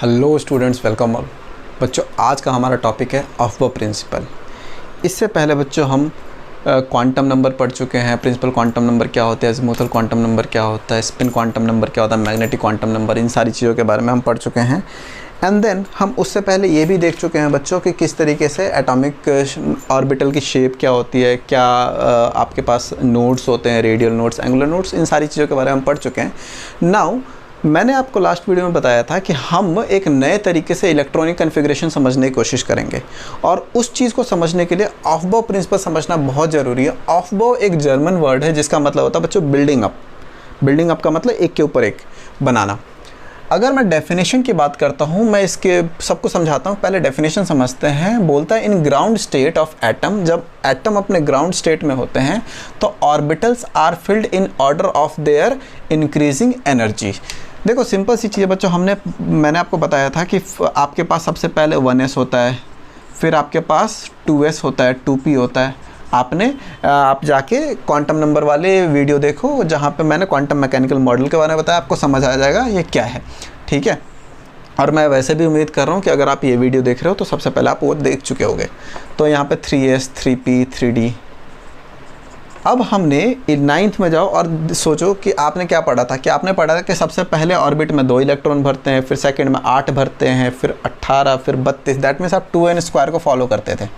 Hello students, welcome all. बच्चों, आज का हमारा टॉपिक है अफबाउ प्रिंसिपल। इससे पहले बच्चों हम क्वांटम नंबर पढ़ चुके हैं। प्रिंसिपल क्वांटम नंबर क्या होता है, अज़ीमुथल क्वांटम नंबर क्या होता है, स्पिन क्वांटम नंबर क्या होता है, मैग्नेटिक क्वांटम नंबर, इन सारी चीज़ों के बारे में हम पढ़ चुके हैं। एंड देन हम उससे पहले ये भी देख चुके हैं बच्चों कि किस तरीके से एटॉमिक ऑर्बिटल की शेप क्या होती है, क्या आपके पास नोड्स होते हैं, रेडियल नोड्स, एंगुलर नोड्स, इन सारी चीज़ों के बारे में हम पढ़ चुके हैं। नाउ मैंने आपको लास्ट वीडियो में बताया था कि हम एक नए तरीके से इलेक्ट्रॉनिक कॉन्फ़िगरेशन समझने की कोशिश करेंगे, और उस चीज़ को समझने के लिए अफबाउ प्रिंसिपल समझना बहुत ज़रूरी है। अफबाउ एक जर्मन वर्ड है जिसका मतलब होता है बच्चों बिल्डिंग अप। बिल्डिंग अप का मतलब एक के ऊपर एक बनाना। अगर मैं डेफिनेशन की बात करता हूँ, मैं इसके सबको समझाता हूँ। पहले डेफिनेशन समझते हैं। बोलता है in ground state of atom, जब एटम अपने ग्राउंड स्टेट में होते हैं तो orbitals are filled in order of their increasing energy. देखो सिंपल सी चीज़ है बच्चों, मैंने आपको बताया था कि आपके पास सबसे पहले 1s होता है, फिर आपके पास 2s होता है, 2p होता है। आप जाके क्वांटम नंबर वाले वीडियो देखो जहाँ पे मैंने क्वांटम मैकेनिकल मॉडल के बारे में बताया, आपको समझ आ जाएगा ये क्या है, ठीक है। और मैं वैसे भी उम्मीद कर रहा हूँ कि अगर आप ये वीडियो देख रहे हो तो सबसे पहले आप वो देख चुके होंगे। तो यहाँ पे 3s, 3p, 3d। अब हमने 9th में जाओ और सोचो कि आपने क्या पढ़ा था। कि आपने पढ़ा था कि सबसे पहले ऑर्बिट में 2 इलेक्ट्रॉन भरते हैं, फिर सेकंड में 8 भरते हैं, फिर 18, फिर 32। दैट मीन्स आप 2n² को फॉलो करते थे,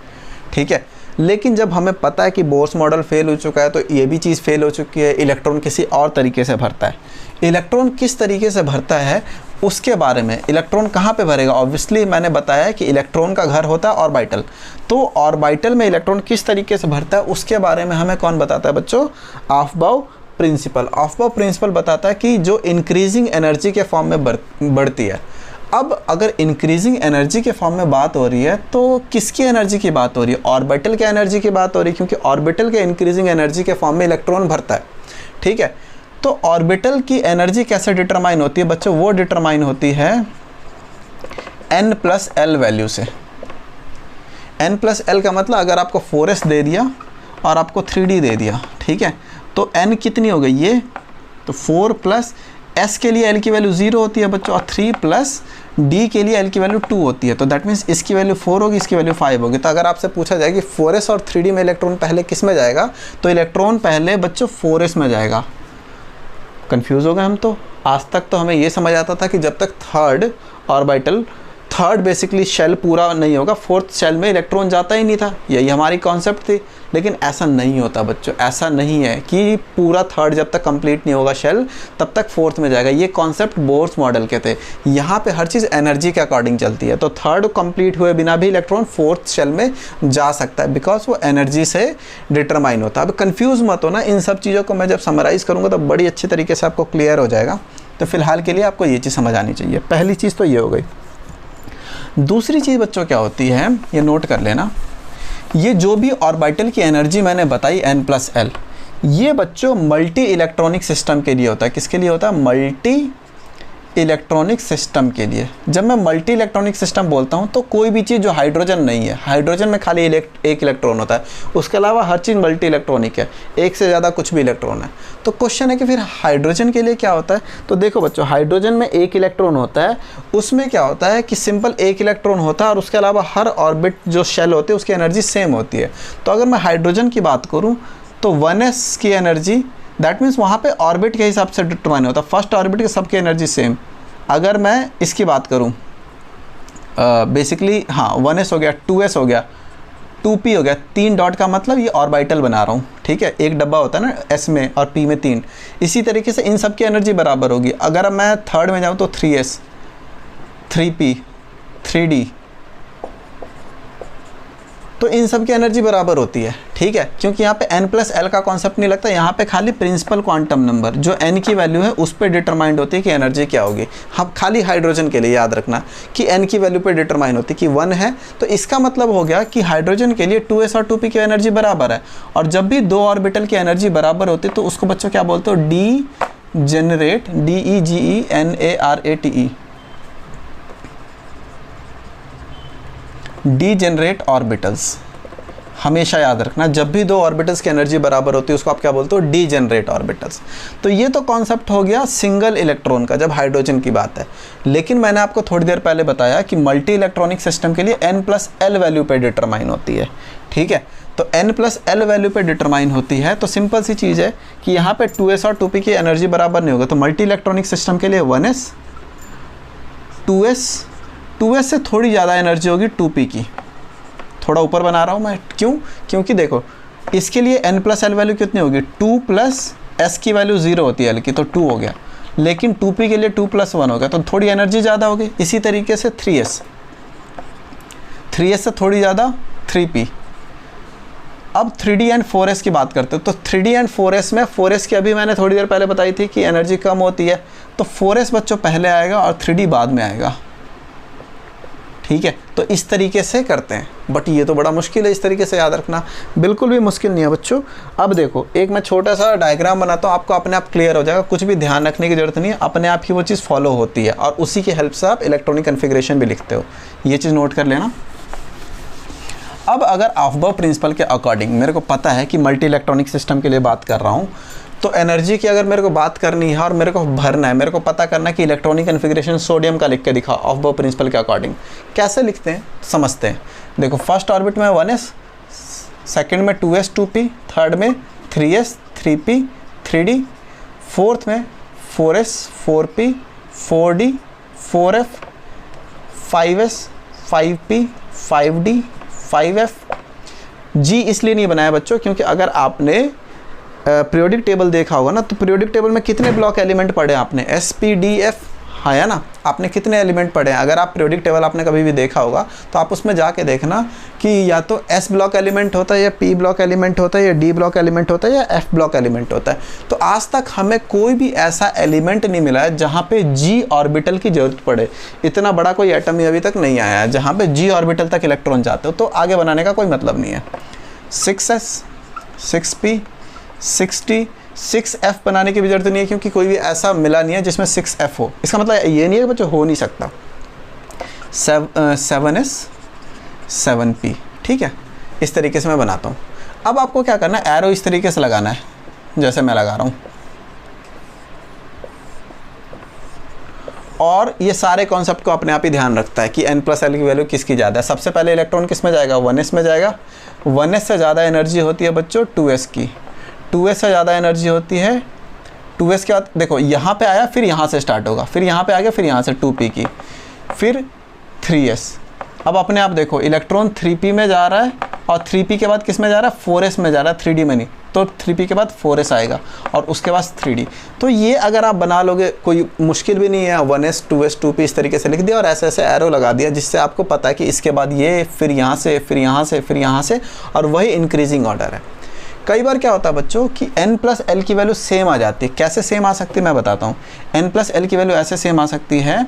ठीक है। लेकिन जब हमें पता है कि बोर्स मॉडल फेल हो चुका है तो ये भी चीज़ फेल हो चुकी है। इलेक्ट्रॉन किसी और तरीके से भरता है। इलेक्ट्रॉन किस तरीके से भरता है उसके बारे में, इलेक्ट्रॉन कहाँ पे भरेगा, ऑब्वियसली मैंने बताया कि इलेक्ट्रॉन का घर होता है ऑर्बिटल। तो ऑर्बिटल में इलेक्ट्रॉन किस तरीके से भरता है उसके बारे में हमें कौन बताता है बच्चों? Aufbau principal. अफबाउ प्रिंसिपल बताता है कि जो इंक्रीजिंग एनर्जी के फॉर्म में बढ़ती है। अब अगर इंक्रीजिंग एनर्जी के फॉर्म में बात हो रही है तो किसकी एनर्जी की बात हो रही है? ऑर्बिटल के एनर्जी की बात हो रही है, क्योंकि ऑर्बिटल के इंक्रीजिंग एनर्जी के फॉर्म में इलेक्ट्रॉन भरता है, ठीक है। तो ऑर्बिटल की एनर्जी कैसे डिटरमाइन होती है बच्चों? वो डिटरमाइन होती है n+l वैल्यू से। n+l का मतलब अगर आपको 4s दे दिया और आपको 3d दे दिया, ठीक है, तो n कितनी हो गई ये? तो 4 प्लस s के लिए l की वैल्यू 0 होती है बच्चों, और 3 प्लस d के लिए l की वैल्यू 2 होती है। तो दैट मीन्स इसकी वैल्यू 4 होगी, इसकी वैल्यू 5 होगी। तो अगर आपसे पूछा जाए कि 4s और 3d में इलेक्ट्रॉन पहले किस में जाएगा, तो इलेक्ट्रॉन पहले बच्चों 4s में जाएगा। कंफ्यूज हो गए हम तो। आज तक तो हमें ये समझ आता था कि जब तक थर्ड बेसिकली शेल पूरा नहीं होगा, 4th शेल में इलेक्ट्रॉन जाता ही नहीं था। यही हमारी कॉन्सेप्ट थी। लेकिन ऐसा नहीं होता बच्चों, ऐसा नहीं है कि पूरा थर्ड जब तक कंप्लीट नहीं होगा शेल तब तक 4th में जाएगा। ये कॉन्सेप्ट बोर्स मॉडल के थे। यहाँ पे हर चीज़ एनर्जी के अकॉर्डिंग चलती है। तो थर्ड कंप्लीट हुए बिना भी इलेक्ट्रॉन 4th शेल में जा सकता है, बिकॉज वो एनर्जी से डिटरमाइन होता है। अब कंफ्यूज मत हो ना, इन सब चीज़ों को मैं जब समराइज़ करूँगा तो बड़ी अच्छी तरीके से आपको क्लियर हो जाएगा। तो फिलहाल के लिए आपको ये चीज़ समझ आनी चाहिए। पहली चीज़ तो ये हो गई। दूसरी चीज़ बच्चों क्या होती है, ये नोट कर लेना। ये जो भी ऑर्बिटल की एनर्जी मैंने बताई n+l, ये बच्चों मल्टी इलेक्ट्रॉनिक सिस्टम के लिए होता है। किसके लिए होता है? मल्टी इलेक्ट्रॉनिक सिस्टम के लिए। जब मैं मल्टी इलेक्ट्रॉनिक सिस्टम बोलता हूँ तो कोई भी चीज़ जो हाइड्रोजन नहीं है, हाइड्रोजन में खाली एक इलेक्ट्रॉन होता है, उसके अलावा हर चीज़ मल्टी इलेक्ट्रॉनिक है, एक से ज़्यादा कुछ भी इलेक्ट्रॉन है। तो क्वेश्चन है कि फिर हाइड्रोजन के लिए क्या होता है? तो देखो बच्चों, हाइड्रोजन में एक इलेक्ट्रॉन होता है, उसमें क्या होता है कि सिंपल एक इलेक्ट्रॉन होता है और उसके अलावा हर ऑर्बिट जो शेल होते हैं उसकी एनर्जी सेम होती है। तो अगर मैं हाइड्रोजन की बात करूँ तो 1s की एनर्जी, दैट मीन्स वहाँ पे ऑर्बिट के हिसाब से डिटरमाइन होता है। फर्स्ट ऑर्बिट के सबकी एनर्जी सेम। अगर मैं इसकी बात करूँ बेसिकली, हाँ 1s हो गया, 2s हो गया, 2p हो गया, 3 डॉट का मतलब ये ऑर्बिटल बना रहा हूँ, ठीक है। एक डब्बा होता है ना s में और p में 3। इसी तरीके से इन सब की एनर्जी बराबर होगी। अगर मैं थर्ड में जाऊँ तो 3s, 3p, 3d, तो इन सब की एनर्जी बराबर होती है, ठीक है। क्योंकि यहाँ पे n+l का कॉन्सेप्ट नहीं लगता। यहाँ पे खाली प्रिंसिपल क्वांटम नंबर जो n की वैल्यू है उस पर डिटरमाइंड होती है कि एनर्जी क्या होगी। हम खाली हाइड्रोजन के लिए याद रखना कि n की वैल्यू पे डिटरमाइन होती है कि 1 है, तो इसका मतलब हो गया कि हाइड्रोजन के लिए 2s और 2p की एनर्जी बराबर है। और जब भी 2 ऑर्बिटल की एनर्जी बराबर होती है तो उसको बच्चों क्या बोलते हो? Degenerate, DEGENARATE, degenerate orbitals. हमेशा याद रखना, जब भी दो ऑर्बिटल्स की एनर्जी बराबर होती है उसको आप क्या बोलते हो, डीजेनरेट ऑर्बिटल्स। तो ये तो कॉन्सेप्ट हो गया सिंगल इलेक्ट्रॉन का जब हाइड्रोजन की बात है। लेकिन मैंने आपको थोड़ी देर पहले बताया कि मल्टी इलेक्ट्रॉनिक सिस्टम के लिए n+l वैल्यू पे डिटरमाइन होती है, ठीक है। तो n+l वैल्यू पे डिटरमाइन होती है, तो सिंपल सी चीज़ है कि यहाँ पे 2s और 2p की एनर्जी बराबर नहीं होगा। तो मल्टी इलेक्ट्रॉनिक सिस्टम के लिए 1s 2s से थोड़ी ज़्यादा एनर्जी होगी 2p की। थोड़ा ऊपर बना रहा हूँ मैं, क्यों? क्योंकि देखो इसके लिए n+l वैल्यू कितनी होगी, 2 + s की वैल्यू 0 होती है l की, तो 2 हो गया। लेकिन 2p के लिए 2 + 1 हो गया, तो थोड़ी एनर्जी ज़्यादा होगी। इसी तरीके से 3s से थोड़ी ज़्यादा 3p। अब 3d एंड 4s की बात करते हैं। तो 3d एंड 4s में 4s की अभी मैंने थोड़ी देर पहले बताई थी कि एनर्जी कम होती है, तो 4s बच्चों पहले आएगा और 3d बाद में आएगा, ठीक है। तो इस तरीके से करते हैं, बट ये तो बड़ा मुश्किल है इस तरीके से याद रखना। बिल्कुल भी मुश्किल नहीं है बच्चों। अब देखो एक मैं छोटा सा डायग्राम बनाता हूँ, आपको अपने आप क्लियर हो जाएगा, कुछ भी ध्यान रखने की ज़रूरत नहीं है, अपने आप ही वो चीज़ फॉलो होती है और उसी की हेल्प से आप इलेक्ट्रॉनिक कन्फिग्रेशन भी लिखते हो। ये चीज़ नोट कर लेना। अब अगर ऑफबर्ग प्रिंसिपल के अकॉर्डिंग मेरे को पता है कि मल्टी इलेक्ट्रॉनिक सिस्टम के लिए बात कर रहा हूँ, तो एनर्जी की अगर मेरे को बात करनी है और मेरे को भरना है, मेरे को पता करना है कि इलेक्ट्रॉनिक कन्फिग्रेशन सोडियम का लिख के दिखाओ ऑफबर्ग प्रिंसिपल के अकॉर्डिंग। कैसे लिखते हैं समझते हैं। देखो फर्स्ट ऑर्बिट में 1s, सेकंड में 2s 2p, थर्ड में 3s 3p 3d, फोर्थ में 4s 4p 4d 4f, 5s 5p 5d 5f। g इसलिए नहीं बनाया बच्चों क्योंकि अगर आपने पीरियोडिक टेबल देखा होगा ना, तो पीरियोडिक टेबल में कितने ब्लॉक एलिमेंट पढ़े आपने, s p d f, है ना, आपने कितने एलिमेंट पढ़े हैं। अगर आप पीरियोडिक टेबल आपने कभी भी देखा होगा तो आप उसमें जाके देखना कि या तो s ब्लॉक एलिमेंट होता है, या p ब्लॉक एलिमेंट होता है, या d ब्लॉक एलिमेंट होता है, या f ब्लॉक एलिमेंट होता है। तो आज तक हमें कोई भी ऐसा एलिमेंट नहीं मिला है जहाँ पे g ऑर्बिटल की जरूरत पड़े। इतना बड़ा कोई एटम ही अभी तक नहीं आया है जहाँ पे g ऑर्बिटल तक इलेक्ट्रॉन जाते हो, तो आगे बनाने का कोई मतलब नहीं है। 6s 6p 6d 6f बनाने की भी जरूरत नहीं है क्योंकि कोई भी ऐसा मिला नहीं है जिसमें 6f हो। इसका मतलब ये नहीं है कि बच्चों हो नहीं सकता। 7s 7p, ठीक है। इस तरीके से मैं बनाता हूँ। अब आपको क्या करना है, एरो इस तरीके से लगाना है जैसे मैं लगा रहा हूँ, और ये सारे कॉन्सेप्ट को अपने आप ही ध्यान रखता है कि n+l की वैल्यू किसकी ज़्यादा है। सबसे पहले इलेक्ट्रॉन किस में जाएगा, 1s में जाएगा। 1s से ज़्यादा एनर्जी होती है बच्चों 2s की, 2s से ज़्यादा एनर्जी होती है 2s के बाद देखो यहाँ पे आया, फिर यहाँ से स्टार्ट होगा, फिर यहाँ पे आ गया, फिर यहाँ से 2p की, फिर 3s। अब अपने आप देखो इलेक्ट्रॉन 3p में जा रहा है और 3p के बाद किस में जा रहा है, 4s में जा रहा है, 3d में नहीं। तो 3p के बाद 4s आएगा और उसके बाद 3d। तो ये अगर आप बना लोगे कोई मुश्किल भी नहीं है, 1s 2s 2p इस तरीके से लिख दिया और ऐसे ऐसे एरो लगा दिया, जिससे आपको पता है कि इसके बाद ये, फिर यहाँ से, फिर यहाँ से, फिर यहाँ से, और वही इंक्रीजिंग ऑर्डर है। कई बार क्या होता है बच्चों कि n+l की वैल्यू सेम आ जाती है। कैसे सेम आ सकती है मैं बताता हूँ। n+l की वैल्यू ऐसे सेम आ सकती है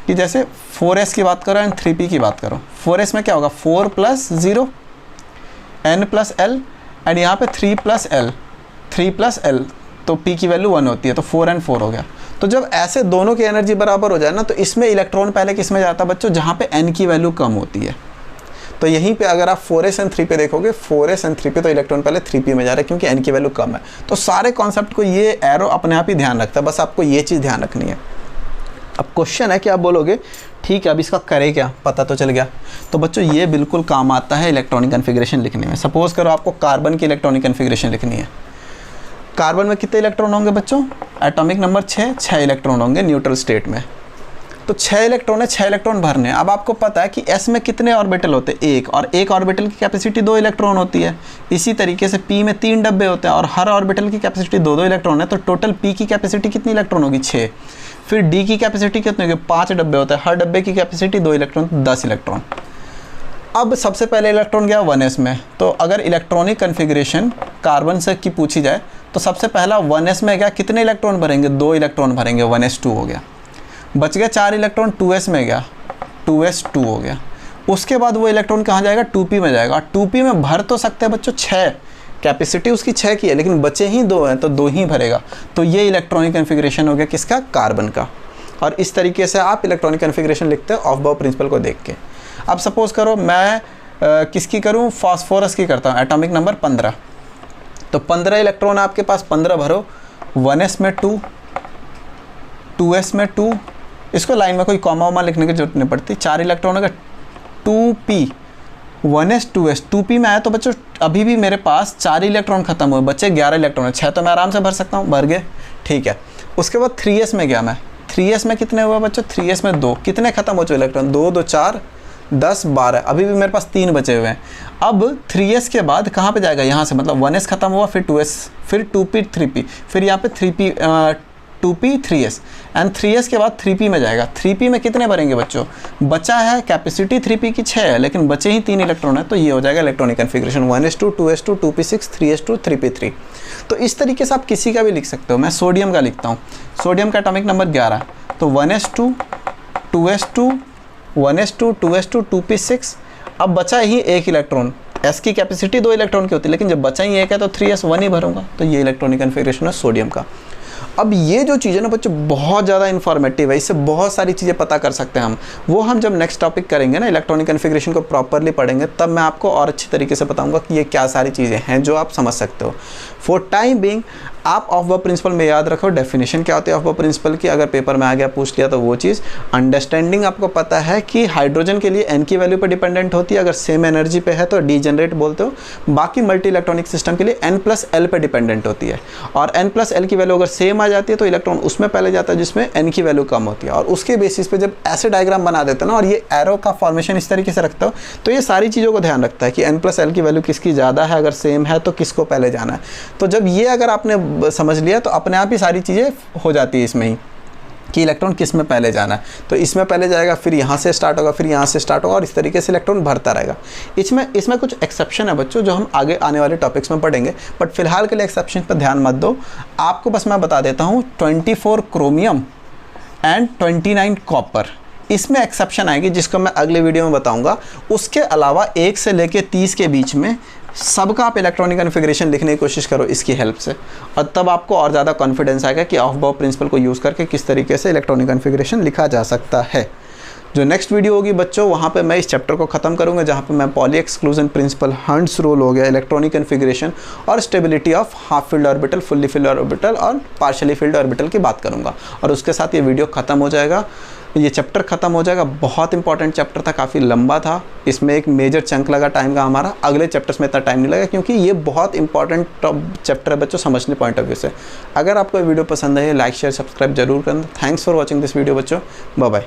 कि जैसे 4s की बात करो एंड 3p की बात करो। 4s में क्या होगा, 4 + 0 n+l, एंड यहाँ पे 3 + l, तो p की वैल्यू 1 होती है, तो 4 and 4 हो गया। तो जब ऐसे दोनों की एनर्जी बराबर हो जाए ना, तो इसमें इलेक्ट्रॉन पहले किस में जाता है बच्चों, जहाँ पे n की वैल्यू कम होती है। तो यहीं पे अगर आप 4s and 3p देखोगे, 4s and 3p, तो इलेक्ट्रॉन पहले 3p में जा रहा है क्योंकि n की वैल्यू कम है। तो सारे कॉन्सेप्ट को ये एरो अपने आप ही ध्यान रखता है, बस आपको ये चीज़ ध्यान रखनी है। अब क्वेश्चन है कि आप बोलोगे ठीक है अब इसका करे क्या, पता तो चल गया। तो बच्चों ये बिल्कुल काम आता है इलेक्ट्रॉनिक कन्फिग्रेशन लिखने में। सपोज करो आपको कार्बन की इलेक्ट्रॉनिक कन्फिग्रेशन लिखनी है। कार्बन में कितने इलेक्ट्रॉन होंगे बच्चों, एटॉमिक नंबर 6 इलेक्ट्रॉन होंगे न्यूट्रल स्टेट में। तो 6 इलेक्ट्रॉन है, 6 इलेक्ट्रॉन भरने हैं। अब आपको पता है कि s में कितने ऑर्बिटल होते हैं, एक, और एक ऑर्बिटल की कैपेसिटी 2 इलेक्ट्रॉन होती है। इसी तरीके से p में 3 डब्बे होते हैं और हर ऑर्बिटल की कैपेसिटी 2 इलेक्ट्रॉन है। तो टोटल p की कैपेसिटी कितनी इलेक्ट्रॉन होगी, 6। फिर d की कैपेसिटी कितनी होगी, 5 डब्बे होते हैं, हर डब्बे की कैपेसिटी 2 इलेक्ट्रॉन, 10 इलेक्ट्रॉन। अब सबसे पहले इलेक्ट्रॉन गया 1s में। तो अगर इलेक्ट्रॉनिक कन्फिग्रेशन कार्बन से की पूछी जाए तो सबसे पहला 1s में गया, कितने इलेक्ट्रॉन भरेंगे, 2 इलेक्ट्रॉन भरेंगे, 1s2 हो गया। बच गया 4 इलेक्ट्रॉन, 2s में गया, 2s2 हो गया। उसके बाद वो इलेक्ट्रॉन कहाँ जाएगा, 2p में जाएगा। 2p में भर तो सकते हैं बच्चों 6, कैपेसिटी उसकी 6 की है, लेकिन बचे ही 2 हैं तो 2 ही भरेगा। तो ये इलेक्ट्रॉनिक कन्फिग्रेशन हो गया किसका, कार्बन का। और इस तरीके से आप इलेक्ट्रॉनिक कन्फिग्रेशन लिखते हैं ऑफबर्ग प्रिंसिपल को देख के। अब सपोज करो मैं किसकी करूँ, फास्फोरस की करता हूँ, एटॉमिक नंबर 15। तो 15 इलेक्ट्रॉन आपके पास, 15 भरो, 1s में 2, 2s में 2, इसको लाइन में कोई कॉमा वॉमा लिखने की जरूरत नहीं पड़ती। 4 इलेक्ट्रॉन होगा, 2p, 1s 2s, 2p में आया तो बच्चों अभी भी मेरे पास 4 इलेक्ट्रॉन खत्म हुए, बच्चे 11 इलेक्ट्रॉन है, 6 तो मैं आराम से भर सकता हूँ, भर गए, ठीक है। उसके बाद 3s में गया मैं, 3s में कितने हुए बच्चों, 3s में 2, कितने खत्म हो चुके इलेक्ट्रॉन, 2 2 4 10 12, अभी भी मेरे पास 3 बचे हुए हैं। अब 3s के बाद कहाँ पे जाएगा, यहाँ से, मतलब 1s खत्म हुआ, फिर 2s, फिर 2p 3p, फिर यहाँ पे 3p 2p 3s, and 3s के बाद 3p में जाएगा। 3p में कितने भरेंगे बच्चों, बचा है कैपेसिटी 3p की 6 है, लेकिन बचे ही 3 इलेक्ट्रॉन है, तो ये हो जाएगा electronic configuration 1s2 2s2 2p6 3s2 3p3। तो इस तरीके से आप किसी का भी लिख सकते हो। मैं सोडियम का लिखता हूँ, सोडियम का एटॉमिक नंबर 11, तो 1s2 2s2 1s2 2s2 2p6। अब बचा ही एक इलेक्ट्रॉन, s की कैपेसिटी 2 इलेक्ट्रॉन की होती है, लेकिन जब बचा ही एक है तो 3s 1 ही भरूंगा, तो ये इलेक्ट्रॉनिक कन्फिग्रेशन है सोडियम का। अब ये जो चीज़ है ना बच्चों बहुत ज़्यादा इन्फॉर्मेटिव है, इससे बहुत सारी चीज़ें पता कर सकते हैं हम। वो हम जब नेक्स्ट टॉपिक करेंगे ना, इलेक्ट्रॉनिक कन्फिग्रेशन को प्रॉपरली पढ़ेंगे, तब मैं आपको और अच्छी तरीके से बताऊंगा कि ये क्या सारी चीज़ें हैं जो आप समझ सकते हो। फॉर टाइम बिंग आप ऑफ-बॉ प्रिंसिपल में याद रखो डेफिनेशन क्या होती है ऑफ-बॉ प्रिंसिपल की, अगर पेपर में आ गया पूछ लिया तो वो चीज़। अंडरस्टैंडिंग आपको पता है कि हाइड्रोजन के लिए n की वैल्यू पर डिपेंडेंट होती है, अगर सेम एनर्जी पे है तो डीजेनरेट बोलते हो। बाकी मल्टी इलेक्ट्रॉनिक सिस्टम के लिए n+l पे डिपेंडेंट होती है, और n+l की वैल्यू अगर सेम आ जाती है तो इलेक्ट्रॉन उसमें पहले जाता है जिसमें n की वैल्यू कम होती है, और उसके बेसिस पे जब ऐसे डायग्राम बना देते हैं ना, और ये एरो का फॉर्मेशन इस तरीके से रखता हो, तो ये सारी चीज़ों को ध्यान रखता है कि n+l की वैल्यू किसकी ज़्यादा है, अगर सेम है तो किसको पहले जाना है। तो जब ये अगर आपने समझ लिया तो अपने आप ही सारी चीज़ें हो जाती है इसमें ही कि इलेक्ट्रॉन किस में पहले जाना है, तो इसमें पहले जाएगा, फिर यहाँ से स्टार्ट होगा, फिर यहाँ से स्टार्ट होगा, और इस तरीके से इलेक्ट्रॉन भरता रहेगा। इसमें कुछ एक्सेप्शन है बच्चों जो हम आगे आने वाले टॉपिक्स में पढ़ेंगे, बट फिलहाल के लिए एक्सेप्शन पर ध्यान मत दो। आपको बस मैं बता देता हूँ 24 क्रोमियम एंड 29 कॉपर, इसमें एक्सेप्शन आएगी जिसको मैं अगले वीडियो में बताऊंगा। उसके अलावा 1 से लेकर 30 के बीच में सबका आप इलेक्ट्रॉनिक कन्फिग्रेशन लिखने की कोशिश करो इसकी हेल्प से, और तब आपको और ज़्यादा कॉन्फिडेंस आएगा कि ऑफ-बॉ प्रिंसिपल को यूज़ करके किस तरीके से इलेक्ट्रॉनिक कन्फिग्रेशन लिखा जा सकता है। जो नेक्स्ट वीडियो होगी बच्चों, वहाँ पे मैं इस चैप्टर को ख़त्म करूँगा, जहाँ पे मैं poly exclusion principle, hunts rule हो गया, इलेक्ट्रॉनिक कन्फिग्रेशन और stability of half filled orbital, fully filled orbital और पार्शियली फील्ड ऑर्बिटल की बात करूँगा, और उसके साथ ये वीडियो ख़त्म हो जाएगा, ये चैप्टर ख़त्म हो जाएगा। बहुत इंपॉर्टेंट चैप्टर था, काफ़ी लंबा था, इसमें एक मेजर चंक लगा टाइम का हमारा। अगले चैप्टर्स में इतना टाइम नहीं लगा क्योंकि ये बहुत इंपॉर्टेंट चैप्टर है बच्चों समझने पॉइंट ऑफ व्यू से। अगर आपको ये वीडियो पसंद है, लाइक शेयर सब्सक्राइब जरूर करना। Thanks for watching this video बच्चों, बाय बाय।